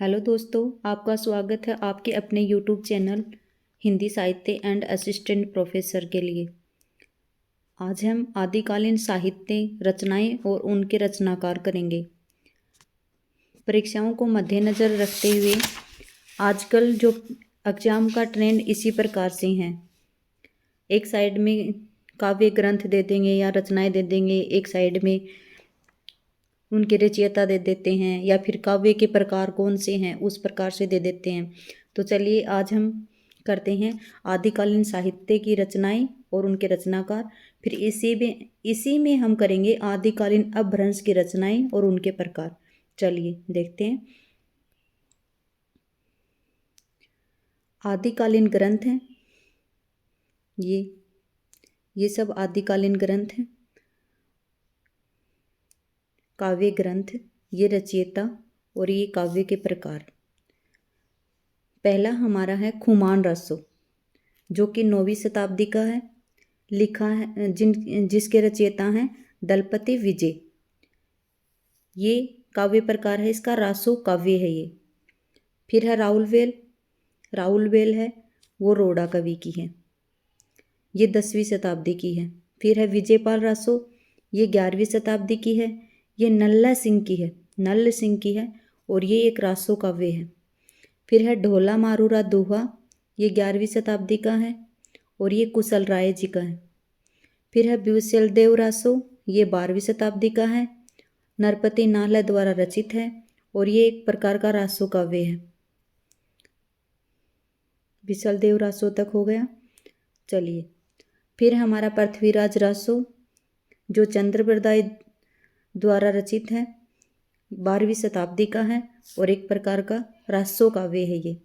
Hello दोस्तों, आपका स्वागत है आपके अपने यूट्यूब चैनल हिंदी साहित्य एंड असिस्टेंट प्रोफेसर के लिए। आज हम आदिकालीन साहित्य रचनाएं और उनके रचनाकार करेंगे। परीक्षाओं को मद्देनज़र रखते हुए आजकल जो एग्जाम का ट्रेंड इसी प्रकार से हैं। एक साइड में काव्य ग्रंथ दे देंगे या रचनाएं दे देंगे, एक साइड में उनके रचयिता दे देते हैं, या फिर काव्य के प्रकार कौन से हैं उस प्रकार से दे देते हैं। तो चलिए आज हम करते हैं आदिकालीन साहित्य की रचनाएं और उनके रचनाकार। फिर इसी में हम करेंगे आदिकालीन अपभ्रंश की रचनाएं और उनके प्रकार। चलिए देखते हैं। आदिकालीन ग्रंथ हैं ये सब आदिकालीन ग्रंथ हैं। काव्य ग्रंथ, ये रचयिता और ये काव्य के प्रकार। पहला हमारा है खुमान रसो, जो कि 9वीं शताब्दी का है। लिखा है जिसके रचयिता हैं दलपति विजय। ये काव्य प्रकार है इसका, रासो काव्य है ये। फिर है राहुल वेल है, वो रोड़ा कवि की है, ये 10वीं शताब्दी की है। फिर है विजयपाल रासो, ये 11वीं शताब्दी की है। ये नल्ला सिंह की है और ये एक रासो काव्य है। फिर है ढोला मारूरा दोहा, ये 11वीं शताब्दी का है और ये कुशल राय जी का है। फिर है ब्यूसेल देव रासो, ये 12वीं शताब्दी का है, नरपति नाहला द्वारा रचित है और ये एक प्रकार का रासो काव्य है। बिसल देव रासो तक हो गया। चलिए फिर हमारा पृथ्वीराज रासो, जो चंद्रप्रदाय द्वारा रचित है, 12वीं शताब्दी का है और एक प्रकार का रासो काव्य है ये।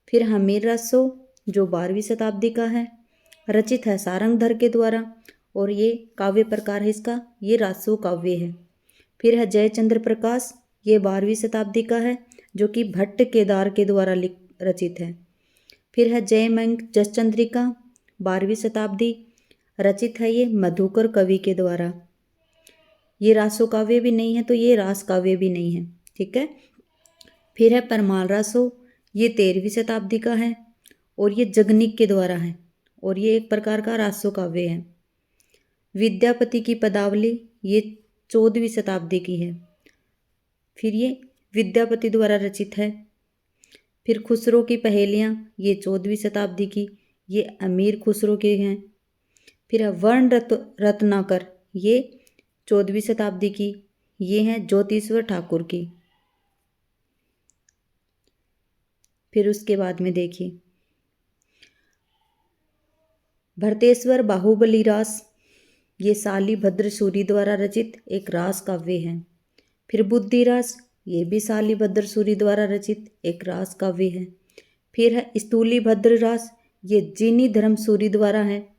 फिर हमीर रासो, जो 12वीं शताब्दी का है, रचित है सारंगधर के द्वारा और ये काव्य प्रकार है इसका, ये रासो काव्य है। फिर है जयचंद्र प्रकाश, ये 12वीं शताब्दी का है, जो कि भट्ट केदार के द्वारा रचित है। फिर है जयमंग जसचंद्रिका, 12वीं शताब्दी, रचित है ये मधुकर कवि के द्वारा। ये रासो काव्य भी नहीं है तो ये रास काव्य भी नहीं है, ठीक है। फिर है परमाल रासो, ये 13वीं शताब्दी का है और ये जगनिक के द्वारा है और ये एक प्रकार का रासो काव्य है। विद्यापति की पदावली, ये 14वीं शताब्दी की है, फिर ये विद्यापति द्वारा रचित है। फिर खुसरो की पहेलियाँ, ये 14वीं शताब्दी की, ये अमीर खुसरो के हैं। फिर है वर्ण रत्नाकर, ये 14वीं शताब्दी की, ये हैं ज्योतिश्वर ठाकुर की। फिर उसके बाद में देखिए भरतेश्वर बाहुबली रास, ये शालिभद्र सूरी द्वारा रचित एक रास काव्य है। फिर बुद्धि रास, ये भी शालिभद्र सूरी द्वारा रचित एक रास काव्य है। फिर है स्थूली भद्र रास, ये जिनी धर्म सूरी द्वारा है।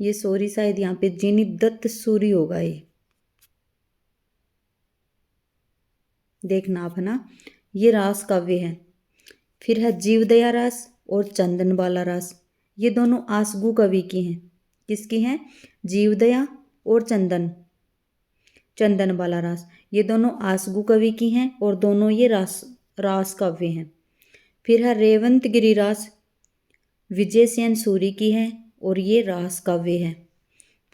ये सॉरी शायद यहाँ पे जिनी दत्त सूरी होगा, ये देखना आप है ना, ये रास काव्य है। फिर है जीवदया रास और चंदनबाला रास, ये दोनों आसगु कवि की हैं। किसकी हैं? जीवदया और चंदनबाला रास, ये दोनों आसगु कवि की हैं और दोनों ये रास काव्य हैं। फिर है रेवंत गिरी रास, विजय सेन सूरी की है और ये रास काव्य है।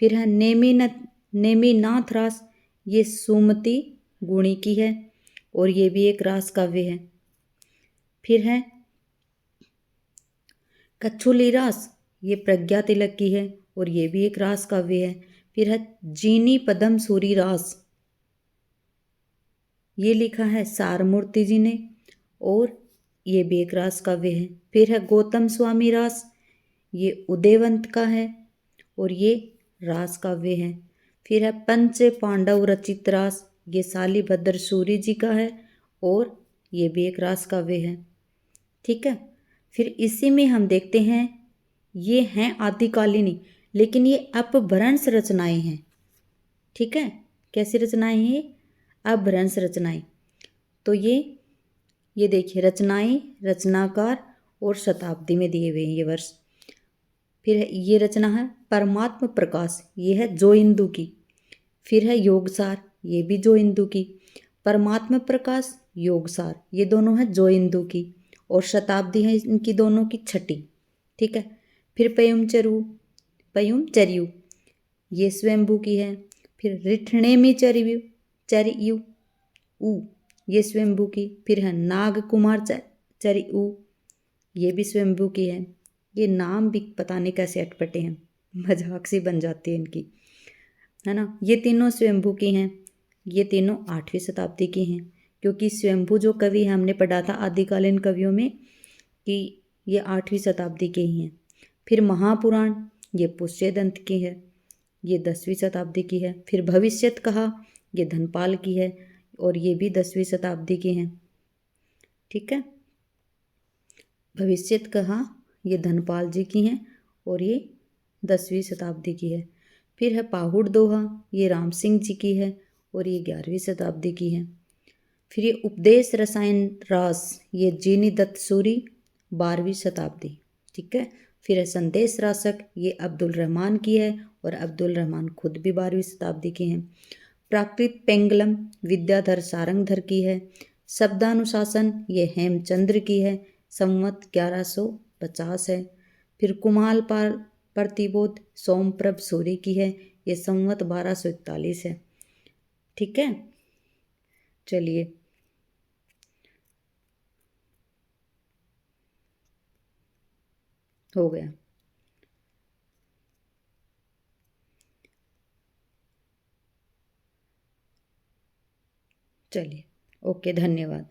फिर है नेमीनाथ रास, ये सुमति गुणी की है और ये भी एक रास काव्य है। फिर है कच्छुली रास, ये प्रज्ञा तिलक की है और ये भी एक रास काव्य है। फिर है जीनी पदम सूरी रास, ये लिखा है सारमूर्ति जी ने और ये भी एक रास काव्य है। फिर है गौतम स्वामी रास, ये उदयवंत का है और ये रास काव्य है। फिर है पंच पांडव रचित रास, ये शालिभद्र सूरी जी का है और ये भी एक रास काव्य है, ठीक है। फिर इसी में हम देखते हैं, ये हैं आदिकालीन लेकिन ये अपभ्रंश रचनाएं हैं, ठीक है। कैसी रचनाएं हैं? अपभ्रंश रचनाएं। तो ये देखिए रचनाएं, रचनाकार और शताब्दी में दिए हुए हैं ये वर्ष। फिर ये रचना है परमात्म प्रकाश, ये है जो इंदु की। फिर है योगसार, ये भी जो इंदु की। परमात्मा प्रकाश, योगसार, ये दोनों हैं जोइंदू की, और शताब्दी है इनकी दोनों की छठी। ठीक है। फिर पयुम चरयू, ये स्वयंभू की है। फिर रिठणे में चरयू चरयू ऊ, ये स्वयंभू की। फिर है नाग कुमार चरयू, ये भी स्वयंभू की है। ये नाम भी पता नहीं कैसे अटपटे हैं, मजाक सी बन जाती है इनकी, है ना। ये तीनों स्वयंभू की हैं। ये तीनों 8वीं शताब्दी की हैं, क्योंकि स्वयंभू जो कवि है हमने पढ़ा था आदिकालीन कवियों में कि ये 8वीं शताब्दी के ही हैं। फिर महापुराण, ये पुष्यदंत की है, ये 10वीं शताब्दी की है। फिर भविष्यत कहा, ये धनपाल की है, और ये भी 10वीं शताब्दी की हैं। ठीक है। भविष्यत कहा ये धनपाल जी की हैं, और ये 10वीं शताब्दी की है। फिर है पाहुड़ दोहा, ये राम सिंह जी की है, और ये 11वीं शताब्दी की है। फिर ये उपदेश रसायन रास, ये जीनी दत्त सूरी, 12वीं शताब्दी। ठीक है। फिर है संदेश रासक, ये अब्दुल रहमान की है, और अब्दुल रहमान खुद भी 12वीं शताब्दी के हैं। प्राकृत पेंगलम, विद्याधर सारंगधर की है। शब्दानुशासन, ये हेमचंद्र की है, संवत 1150 है। फिर कुमाल पाल प्रतिबोध, सोमप्रभ सूरी की है, ये संवत 1241 है। ठीक है। चलिए, हो गया। चलिए, ओके, धन्यवाद।